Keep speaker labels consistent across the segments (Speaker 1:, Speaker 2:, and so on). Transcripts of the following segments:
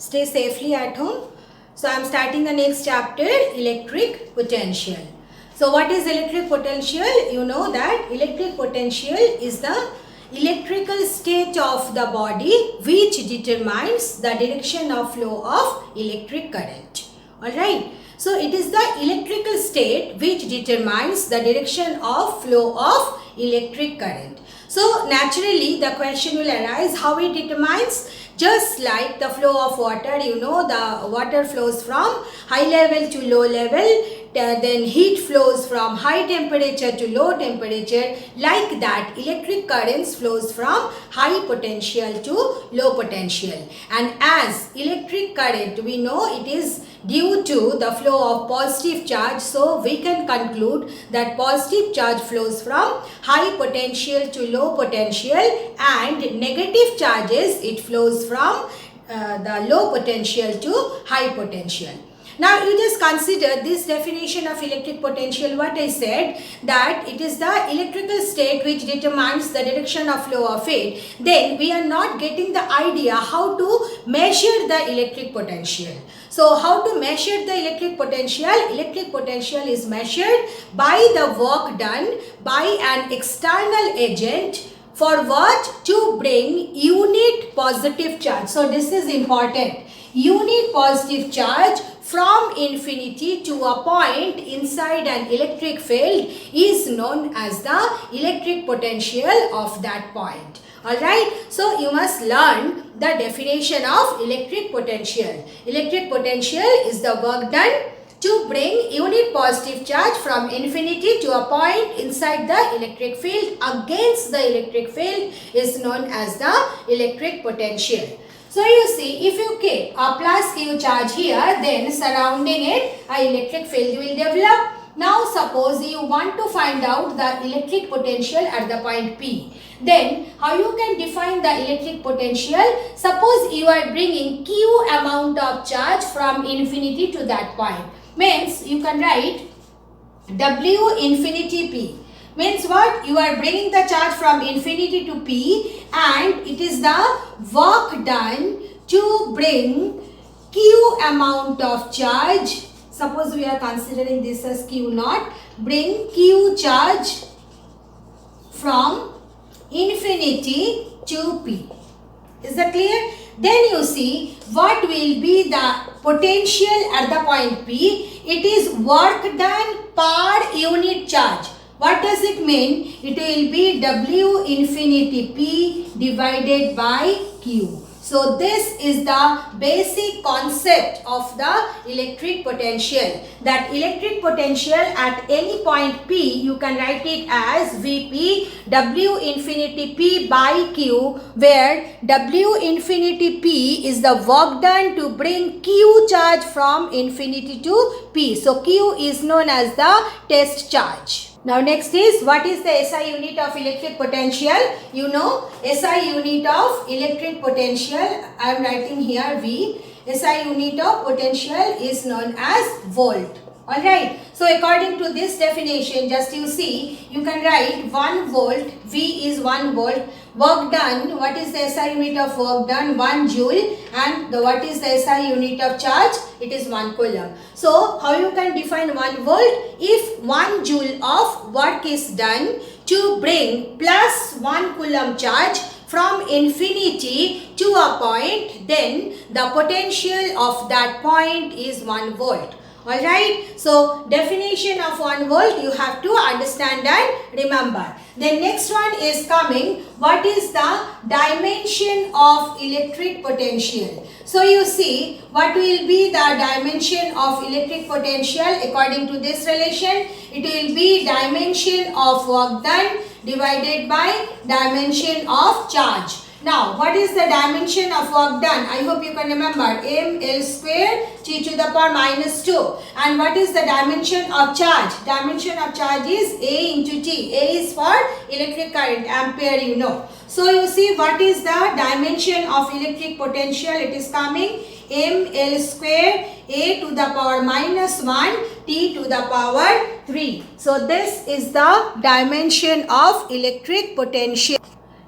Speaker 1: Stay safely at home. So I am starting the next chapter, electric potential. So what is electric potential? You know that electric potential is the electrical state of the body which determines the direction of flow of electric current. Alright. So it is the electrical state which determines the direction of flow of electric current. So naturally the question will arise how it determines. Just like the flow of water, you know, the water flows from high level to low level, then heat flows from high temperature to low temperature. Like that, electric currents flows from high potential to low potential. And as electric current, we know it is due to the flow of positive charge. So we can conclude that positive charge flows from high potential to low potential, and negative charges, it flows from the low potential to high potential. Now you just consider this definition of electric potential. What I said, that it is the electrical state which determines the direction of flow of it. Then we are not getting the idea how to measure the electric potential. So how to measure the electric potential? Electric potential is measured by the work done by an external agent for what? To bring unit positive charge. So this is important. Unit positive charge from infinity to a point inside an electric field is known as the electric potential of that point. Alright, so you must learn the definition of electric potential. Electric potential is the work done to bring unit positive charge from infinity to a point inside the electric field against the electric field is known as the electric potential. So you see, if you keep a plus Q charge here, then surrounding it, an electric field will develop. Now suppose you want to find out the electric potential at the point P. Then how you can define the electric potential? Suppose you are bringing Q amount of charge from infinity to that point. Means you can write W infinity P. Means what? You are bringing the charge from infinity to P, and it is the work done to bring Q amount of charge. Suppose we are considering this as Q naught. Bring Q charge from infinity to P. Is that clear? Then you see what will be the potential at the point P. It is work done per unit charge. What does it mean? It will be W infinity P divided by Q. So this is the basic concept of the electric potential. That electric potential at any point P, you can write it as Vp W infinity P by Q, where W infinity P is the work done to bring Q charge from infinity to P. So Q is known as the test charge. Now next is, what is the SI unit of electric potential? You know, SI unit of electric potential, I am writing here V. SI unit of potential is known as volt. Alright, so according to this definition, just you see, you can write 1 volt, V is 1 volt, work done, what is the SI unit of work done? 1 joule, and what is the SI unit of charge? It is 1 coulomb. So, how you can define 1 volt? If 1 joule of work is done to bring plus 1 coulomb charge from infinity to a point, then the potential of that point is 1 volt. Alright, so definition of 1 volt you have to understand and remember. Then next one is coming, what is the dimension of electric potential? So you see, what will be the dimension of electric potential according to this relation? It will be dimension of work done divided by dimension of charge. Now, what is the dimension of work done? I hope you can remember, mL square T to the power minus 2. And what is the dimension of charge? Dimension of charge is A into T. A is for electric current, ampere you know. So, you see what is the dimension of electric potential? It is coming mL square A to the power minus 1 T to the power 3. So, this is the dimension of electric potential.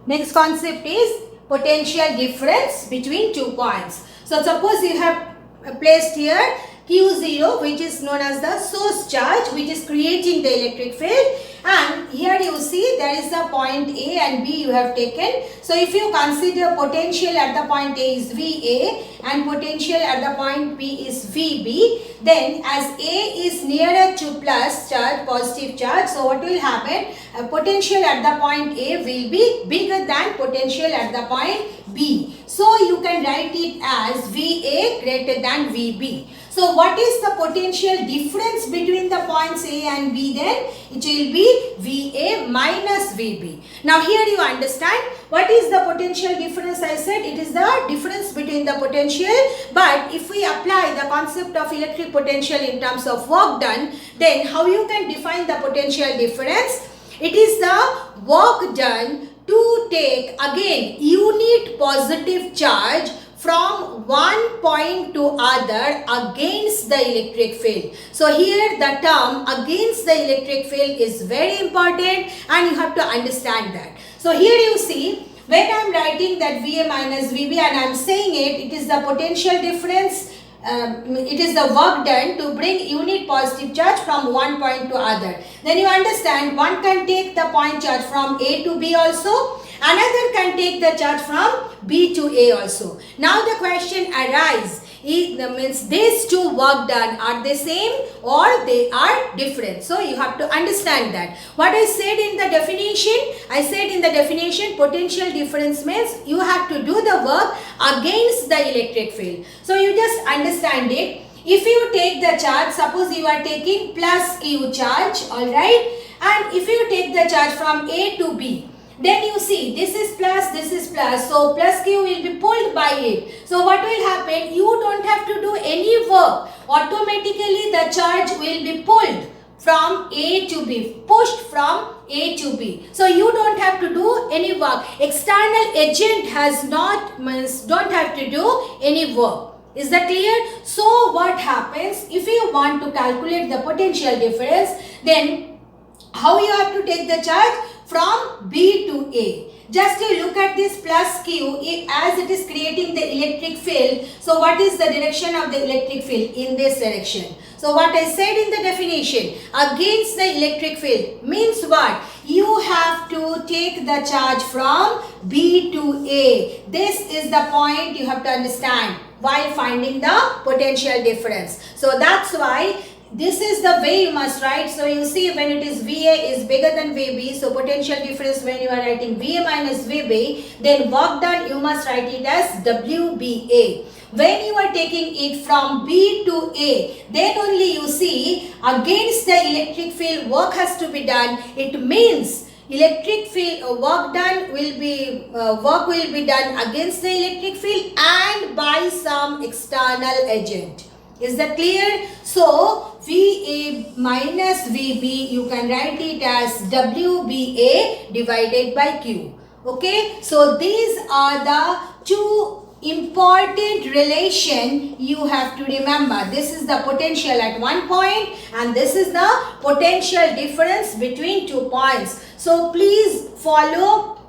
Speaker 1: Next concept is potential difference between 2 points. So suppose you have placed here Q0, which is known as the source charge, which is creating the electric field, and here you see there is a point A and B you have taken. So if you consider potential at the point A is VA and potential at the point B is VB, then as A is nearer to plus charge, positive charge, so what will happen? Potential at the point A will be bigger than potential at the point B. So you can write it as VA greater than VB. So what is the potential difference between the points A and B then? It will be VA minus VB. Now here you understand what is the potential difference. I said it is the difference between the potential, but if we apply the concept of electric potential in terms of work done, then how you can define the potential difference? It is the work done to take again unit positive charge from one point to other against the electric field. So here the term against the electric field is very important and you have to understand that. So here you see when I am writing that VA minus VB and I am saying it is the potential difference. It is the work done to bring unit positive charge from one point to other. Then you understand one can take the point charge from A to B also. Another can take the charge from B to A also. Now the question arises, means these two work done are they same or they are different. So you have to understand that. What I said in the definition, potential difference means you have to do the work against the electric field. So you just understand it. If you take the charge, suppose you are taking plus Q charge, alright, and if you take the charge from A to B, then you see this is plus, so plus Q will be pulled by it. So what will happen? You don't have to do any work. Automatically the charge will be pulled from A to B, pushed from A to B. So you don't have to do any work. External agent don't have to do any work. Is that clear? So what happens if you want to calculate the potential difference? Then how you have to take the charge? From B to A. Just you look at this plus Q as it is creating the electric field. So what is the direction of the electric field? In this direction. So what I said in the definition, against the electric field means what? You have to take the charge from B to A. This is the point you have to understand while finding the potential difference. So that's why this is the way you must write. So you see when it is VA is bigger than VB, so potential difference when you are writing VA minus VB, then work done you must write it as WBA. When you are taking it from B to A, then only you see against the electric field work has to be done. It means electric field work will be done against the electric field and by some external agent. Is that clear? So VA minus VB you can write it as WBA divided by Q. Okay, so these are the two important relation you have to remember. This is the potential at one point and this is the potential difference between 2 points. So please follow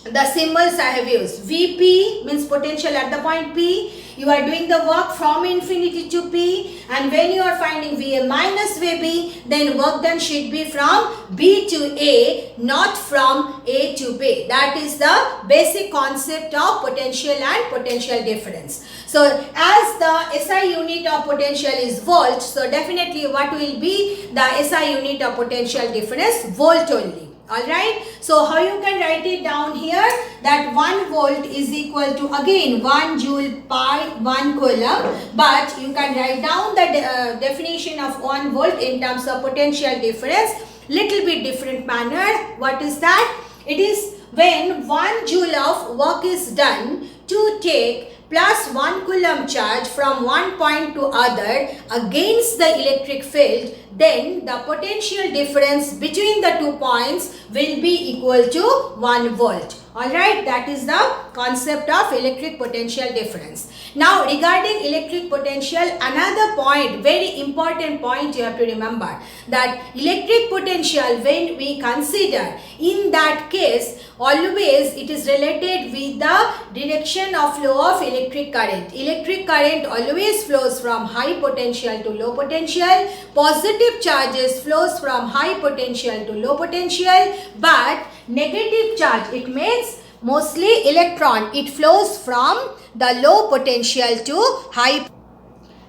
Speaker 1: the symbols I have used. VP means potential at the point P. You are doing the work from infinity to P, and when you are finding VA minus VB, then work done should be from B to A, not from A to B. That is the basic concept of potential and potential difference. So as the SI unit of potential is volt, so definitely what will be the SI unit of potential difference? Volt only. Alright, so how you can write it down here, that 1 volt is equal to again 1 joule per 1 coulomb, but you can write down the definition of 1 volt in terms of potential difference little bit different manner. What is that? It is when 1 joule of work is done to take plus 1 coulomb charge from one point to other against the electric field, then the potential difference between the 2 points will be equal to 1 volt. Alright, that is the concept of electric potential difference. Now regarding electric potential, another point, very important point you have to remember, that electric potential when we consider, in that case always it is related with the direction of flow of electric current. Electric current always flows from high potential to low potential. Positive charges flows from high potential to low potential, but negative charge, it means mostly electron, it flows from the low potential to high.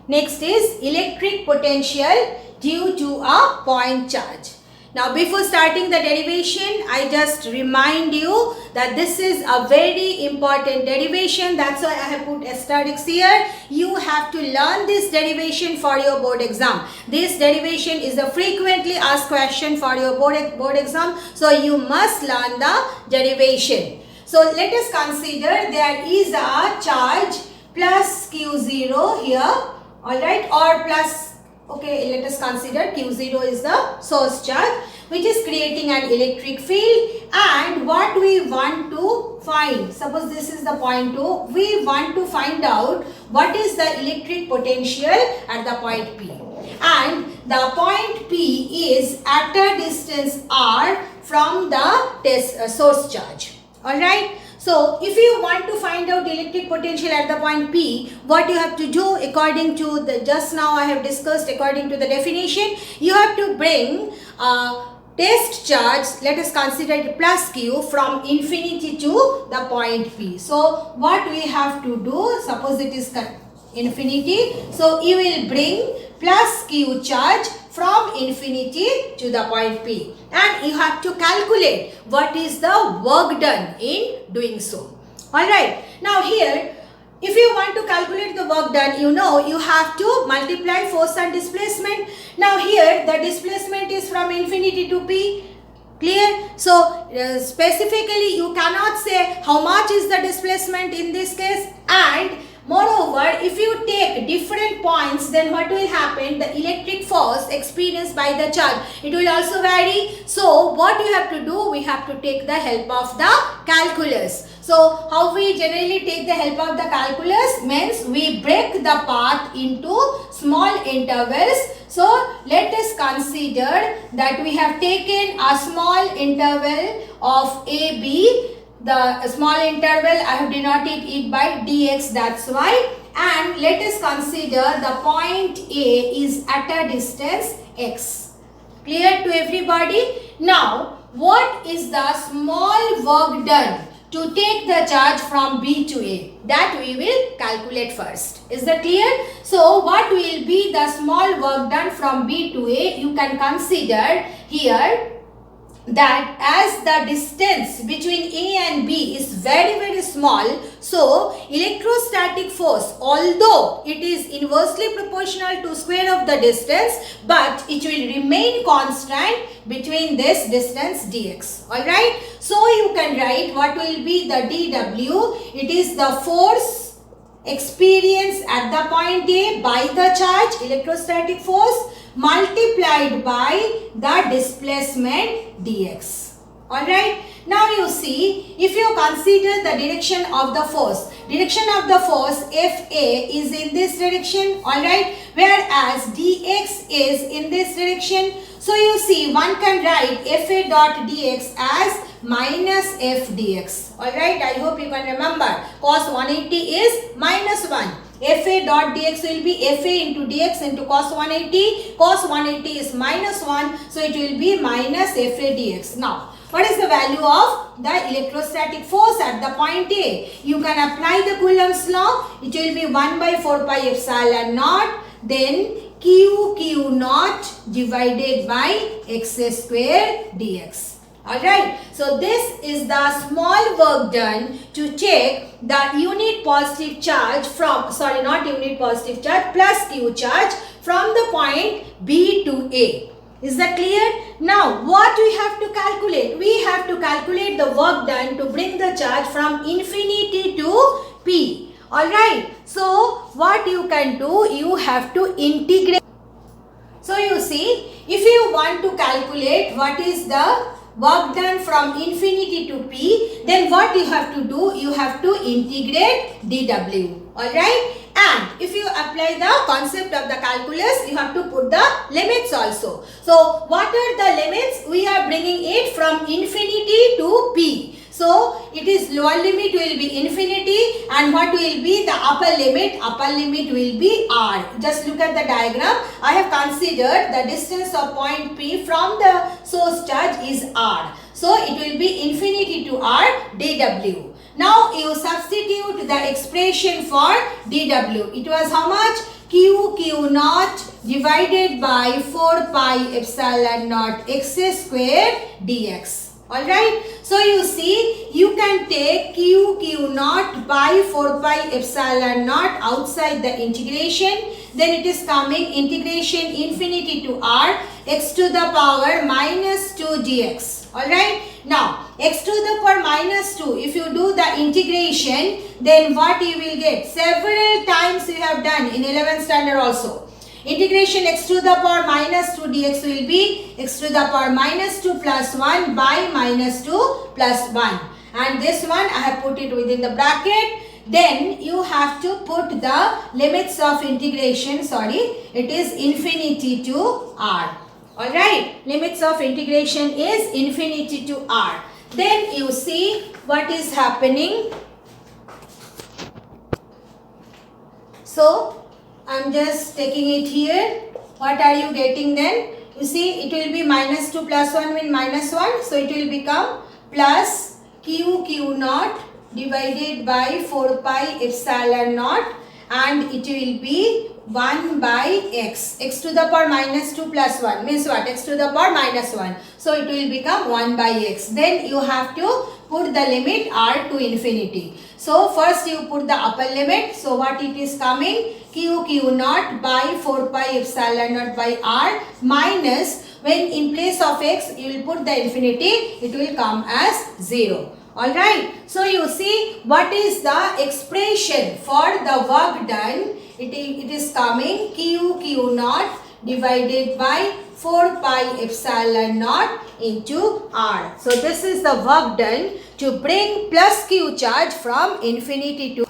Speaker 1: Next is electric potential due to a point charge. Now before starting the derivation, I just remind you that this is a very important derivation. That's why I have put asterisks here. You have to learn this derivation for your board exam. This derivation is a frequently asked question for your board exam. So you must learn the derivation. So let us consider there is a charge plus Q0 here. Alright, or plus, okay, let us consider Q0 is the source charge which is creating an electric field, and what we want to find, suppose this is the point 2, we want to find out what is the electric potential at the point P, and the point P is at a distance R from the source charge. Alright. So, if you want to find out electric potential at the point P, what you have to do according to the, just now I have discussed according to the definition, you have to bring test charge, let us consider it plus Q, from infinity to the point P. So, what we have to do, suppose it is infinity, so you will bring plus Q charge from infinity to the point P, and you have to calculate what is the work done in doing so. Alright, now here if you want to calculate the work done, you know you have to multiply force and displacement. Now here the displacement is from infinity to P. Clear? So specifically you cannot say how much is the displacement in this case, and moreover, if you take different points, then what will happen? The electric force experienced by the charge, it will also vary. So, what you have to do? We have to take the help of the calculus. So, how we generally take the help of the calculus? Means we break the path into small intervals. So, let us consider that we have taken a small interval of AB. The small interval I have denoted it by dx, that's why, and let us consider the point A is at a distance x. Clear to everybody? Now what is the small work done to take the charge from B to A? That we will calculate first. Is that clear? So what will be the small work done from B to A? You can consider here that as the distance between A and B is very small, so electrostatic force, although it is inversely proportional to square of the distance, but it will remain constant between this distance dx. Alright, so you can write what will be the dW. It is the force experienced at the point A by the charge, electrostatic force, multiplied by the displacement dx. Alright. Now you see, if you consider the direction of the force FA is in this direction, alright, whereas dx is in this direction. So you see, one can write FA dot dx as minus f dx. Alright, I hope you can remember. Cos 180 is minus 1. FA dot dx will be FA into dx into cos 180. Cos 180 is minus 1. So it will be minus FA dx. Now, what is the value of the electrostatic force at the point A? You can apply the Coulomb's law. It will be 1 by 4 pi epsilon naught. Then Q naught divided by x square dx. Alright, so this is the small work done to check the unit positive charge from, sorry, not unit positive charge, plus Q charge from the point B to A. Is that clear? Now, what we have to calculate? We have to calculate the work done to bring the charge from infinity to P. Alright, so what you can do? You have to integrate. So you see, if you want to calculate what is the work done from infinity to P, then what you have to do? You have to integrate dW. Alright, and if you apply the concept of the calculus, you have to put the limits also. So what are the limits? We are bringing it from infinity to P. So it is lower limit will be infinity, and what will be the upper limit? Upper limit will be r. Just look at the diagram. I have considered the distance of point P from the source charge is r. So it will be infinity to r dw. Now you substitute the expression for dw. It was how much? Q naught divided by 4 pi epsilon naught x square dx. Alright, so you see, you can take q naught by 4 pi epsilon naught outside the integration. Then it is coming integration infinity to r x to the power minus 2 dx. Alright, now x to the power minus 2, if you do the integration, then what you will get? Several times you have done in 11th standard also. Integration x to the power minus 2 dx will be x to the power minus 2 plus 1 by minus 2 plus 1. And this one I have put it within the bracket. Then you have to put the limits of integration, it is infinity to r. Alright, limits of integration is infinity to r. Then you see what is happening. So I'm just taking it here. What are you getting then? You see, it will be minus 2 plus 1 means minus 1. So it will become plus q naught divided by 4 pi epsilon naught, and it will be 1 by x. X to the power minus 2 plus 1 means what? X to the power minus 1. So it will become 1 by x. Then you have to put the limit r to infinity. So first you put the upper limit. So what it is coming? q naught by 4 pi epsilon naught by r minus, when in place of x you will put the infinity, it will come as 0. Alright. So you see what is the expression for the work done. It is coming q naught divided by 4 pi epsilon naught into r. So this is the work done to bring plus q charge from infinity to.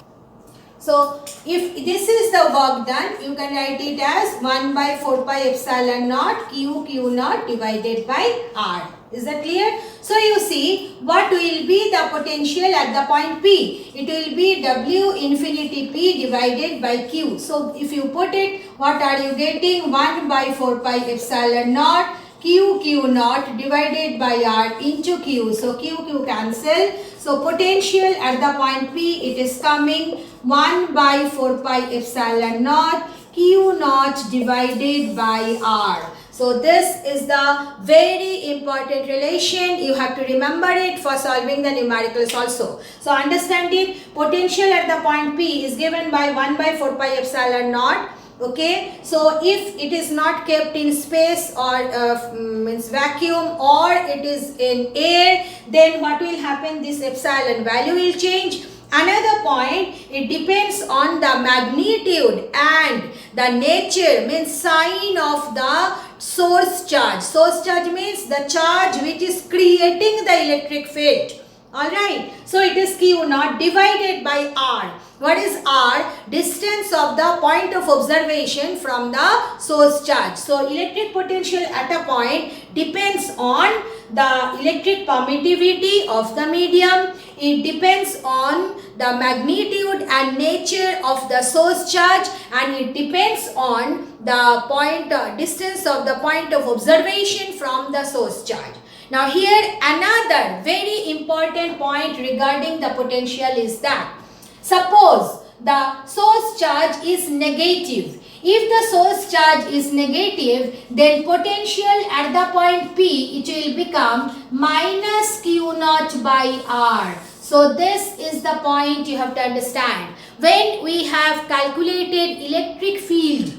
Speaker 1: So if this is the work done, you can write it as 1 by 4 pi epsilon naught q naught divided by r. Is that clear? So you see what will be the potential at the point P. It will be W infinity P divided by Q. So if you put it, what are you getting? 1 by 4 pi epsilon naught q naught divided by r into q. So q cancel. So potential at the point P, it is coming 1 by 4 pi epsilon naught q naught divided by r. So this is the very important relation. You have to remember it for solving the numericals also. So understand it. Potential at the point P is given by 1 by 4 pi epsilon naught. Okay. So if it is not kept in space or means vacuum, or it is in air, then what will happen? This epsilon value will change. Another point, it depends on the magnitude and the nature, means sign of the source charge. Source charge means the charge which is creating the electric field. Alright. So it is q naught divided by r. What is r? Distance of the point of observation from the source charge. So electric potential at a point depends on the electric permittivity of the medium. It depends on the magnitude and nature of the source charge, and it depends on the distance of the point of observation from the source charge. Now here another very important point regarding the potential is that suppose the source charge is negative. If the source charge is negative, then potential at the point P, it will become minus q naught by r. So this is the point you have to understand. When we have calculated electric field,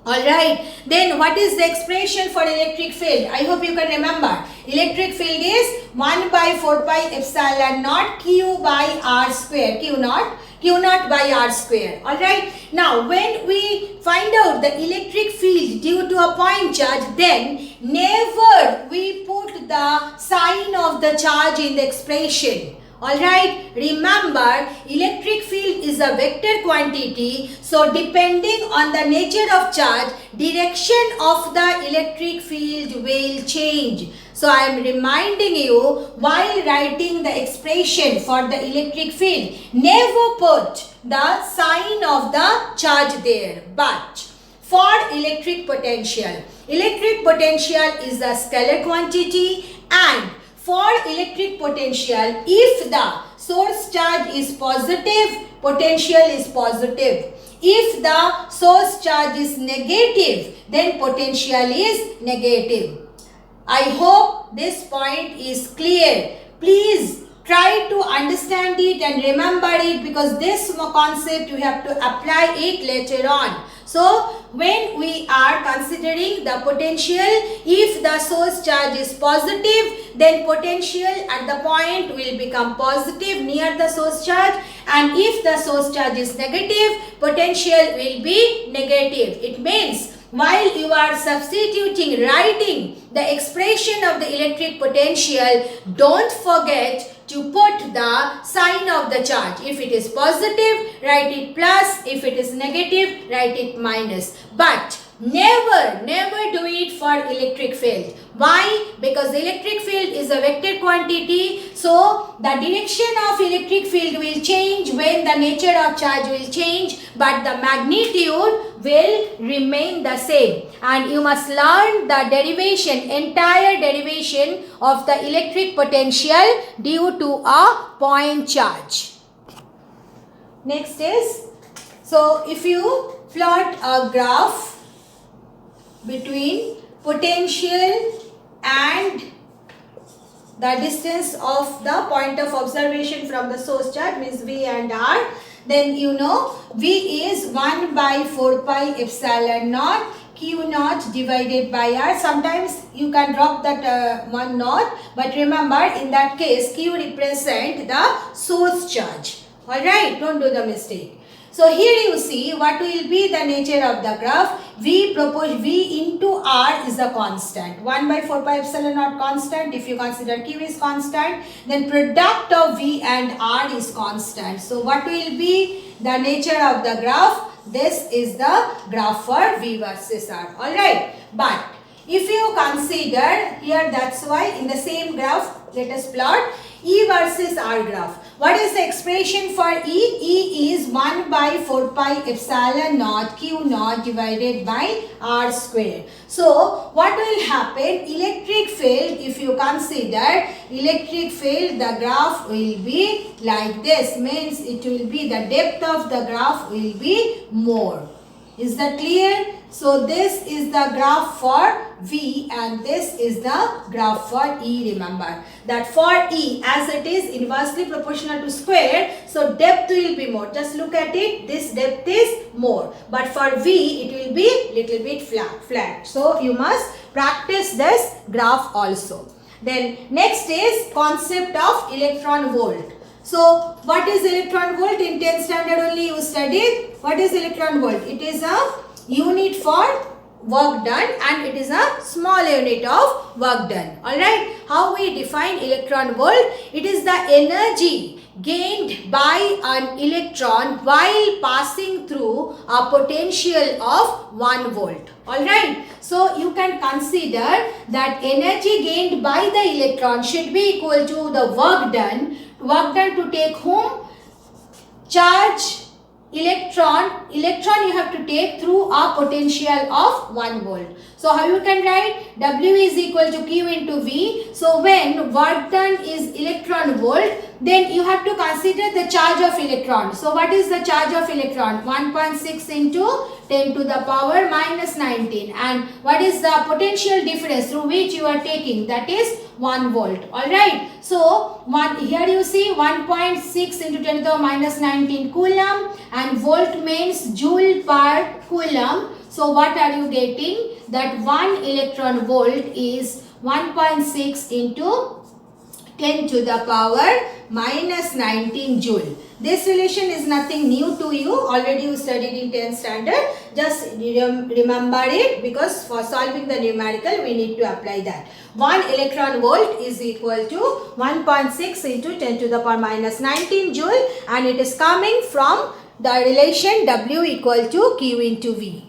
Speaker 1: alright, then what is the expression for electric field? I hope you can remember. Electric field is 1 by 4 pi epsilon naught q by r square, q naught by r square. Alright. Now when we find out the electric field due to a point charge, then never we put the sign of the charge in the expression. Alright, remember electric field is a vector quantity, so depending on the nature of charge, direction of the electric field will change. So I am reminding you, while writing the expression for the electric field, never put the sign of the charge there. But for electric potential is a scalar quantity, and for electric potential, if the source charge is positive, potential is positive. If the source charge is negative, then potential is negative. I hope this point is clear. Please try to understand it and remember it, because this concept you have to apply it later on. So when we are considering the potential, if the source charge is positive, then potential at the point will become positive near the source charge, and if the source charge is negative, potential will be negative. It means while you are writing the expression of the electric potential, don't forget to put the sign of the charge. If it is positive, write it plus. If it is negative, write it minus. But never do it for electric field. Why? Because electric field is a vector quantity, so the direction of electric field will change when the nature of charge will change, but the magnitude will remain the same. And you must learn the entire derivation of the electric potential due to a point charge. Next is, so if you plot a graph between potential and the distance of the point of observation from the source charge, means V and R, then you know V is 1 by 4 pi epsilon naught Q naught divided by R. Sometimes you can drop that 1 naught, but remember in that case Q represent the source charge. Alright, don't do the mistake. So here you see what will be the nature of the graph. V into R is a constant. 1 by 4 pi epsilon naught constant. If you consider Q is constant, then product of V and R is constant. So what will be the nature of the graph? This is the graph for V versus R. Alright. But if you consider here, that's why in the same graph, let us plot E versus R graph. What is the expression for E? E is 1 by 4 pi epsilon naught Q naught divided by R square. So what will happen? Electric field, if you consider electric field, the graph will be like this. Means it will be, the depth of the graph will be more. Is that clear? So this is the graph for V and this is the graph for E. Remember that for E, as it is inversely proportional to square, so depth will be more. Just look at it, this depth is more. But for V, it will be little bit flat. So you must practice this graph also. Then next is concept of electron volt. So what is electron volt? In 10th standard only you studied. What is electron volt? It is a unit for work done and it is a small unit of work done. Alright. How we define electron volt? It is the energy gained by an electron while passing through a potential of 1 volt. Alright. So you can consider that energy gained by the electron should be equal to the work done. Work done to take whom? Charge, electron you have to take through a potential of 1 volt. So how you can write? W is equal to Q into V. So when work done is electron volt, then you have to consider the charge of electron. So what is the charge of electron? 1.6 into 10 to the power minus 19. And what is the potential difference through which you are taking? That is 1 volt. Alright. So here you see 1.6 into 10 to the minus 19 coulomb, and volt means joule per coulomb. So what are you getting? That 1 electron volt is 1.6 into 10 to the power minus 19 joule. This relation is nothing new to you. Already you studied in 10th standard. Just remember it, because for solving the numerical we need to apply that. 1 electron volt is equal to 1.6 into 10 to the power minus 19 joule, and it is coming from the relation W equal to Q into V.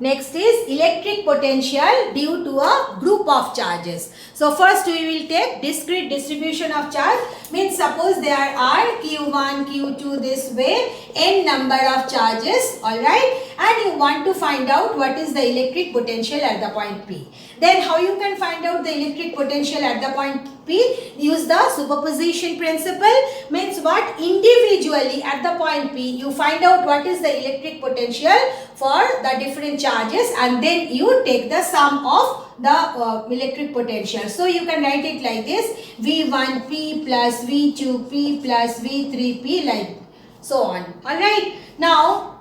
Speaker 1: Next is electric potential due to a group of charges. So first we will take discrete distribution of charge. Means suppose there are Q1, Q2 this way, n number of charges, alright, and you want to find out what is the electric potential at the point P. Then how you can find out the electric potential at the point P? Use the superposition principle. Means what? Individually at the point P you find out what is the electric potential for the different charges, and then you take the sum of the electric potential. So you can write it like this: V1P plus V2P plus V3P, like so on. Alright. Now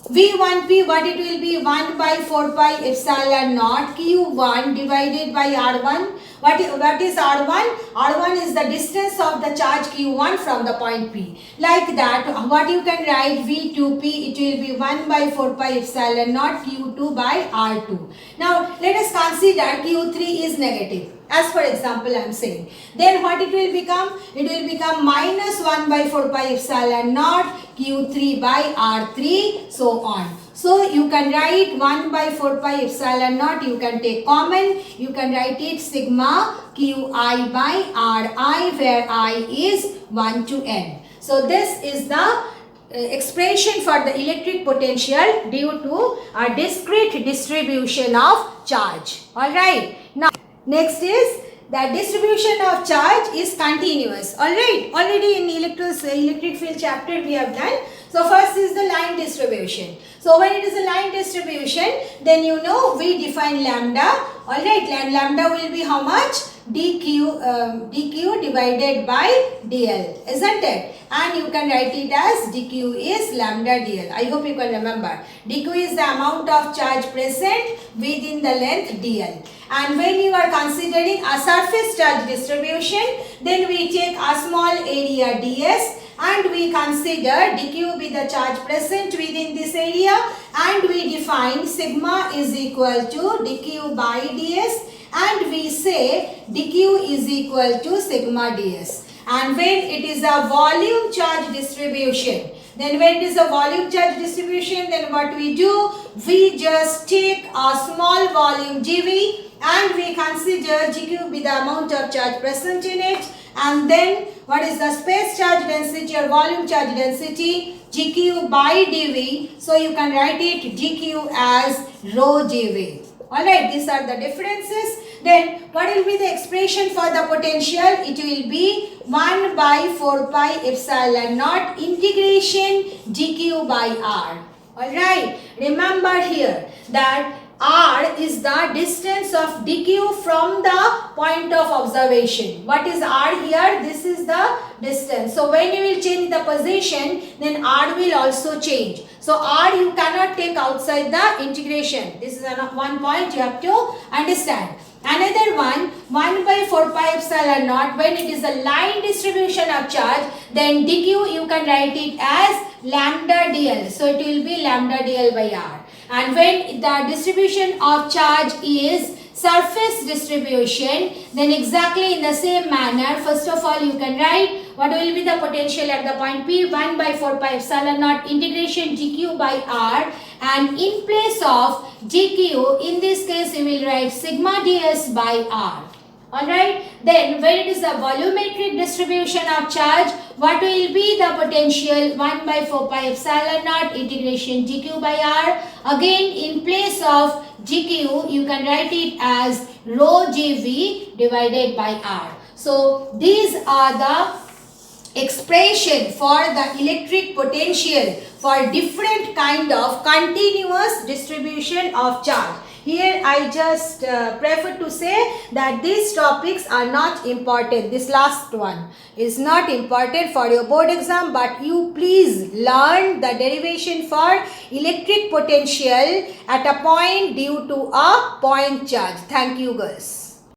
Speaker 1: V1P, what it will be? 1 by 4 pi epsilon naught Q1 divided by R1. What is R1? R1 is the distance of the charge Q1 from the point P. Like that, what you can write? V2P, it will be 1 by 4 pi epsilon naught Q2 by R2. Now, let us consider Q3 is negative. As for example, I am saying. Then what it will become? It will become minus 1 by 4 pi epsilon naught Q3 by R3, so on. So you can write 1 by 4 pi epsilon naught, you can take common, you can write it sigma Qi by Ri, where I is 1 to n. So this is the expression for the electric potential due to a discrete distribution of charge. Alright. Now next is the distribution of charge is continuous. Alright. Already in electric field chapter we have done. So first is the line distribution. So when it is a line distribution, then you know we define lambda. Alright, lambda will be how much? dq divided by dl, isn't it? And you can write it as dq is lambda dl. I hope you can remember. dq is the amount of charge present within the length dl. And when you are considering a surface charge distribution, then we take a small area ds, and we consider dq be the charge present within this area, and we define sigma is equal to dq by ds, and we say dq is equal to sigma ds. And when it is a volume charge distribution, then when it is a volume charge distribution, then what we do? We just take a small volume GV, and we consider GQ be the amount of charge present in it, and then what is the space charge density or volume charge density? GQ by dV. So you can write it GQ as rho dV. Alright, these are the differences. Then what will be the expression for the potential? It will be 1 by 4 pi epsilon naught integration dq by r. Alright, remember here that r is the distance of dq from the point of observation. What is r here? This is the distance. So when you will change the position, then r will also change. So r you cannot take outside the integration. This is one point you have to understand. Another one, 1 by 4 pi epsilon naught, when it is a line distribution of charge, then dq you can write it as lambda dl. So it will be lambda dl by r. And when the distribution of charge is surface distribution, then exactly in the same manner, first of all you can write what will be the potential at the point P, 1 by 4 pi epsilon naught integration dq by r, and in place of dq, in this case you will write sigma ds by r. Alright, then when it is a volumetric distribution of charge, what will be the potential? 1 by 4 pi epsilon naught integration dq by r. Again, in place of dq, you can write it as rho gv divided by r. So these are the expression for the electric potential for different kind of continuous distribution of charge. Here I just prefer to say that these topics are not important. This last one is not important for your board exam, but you please learn the derivation for electric potential at a point due to a point charge. Thank you, girls.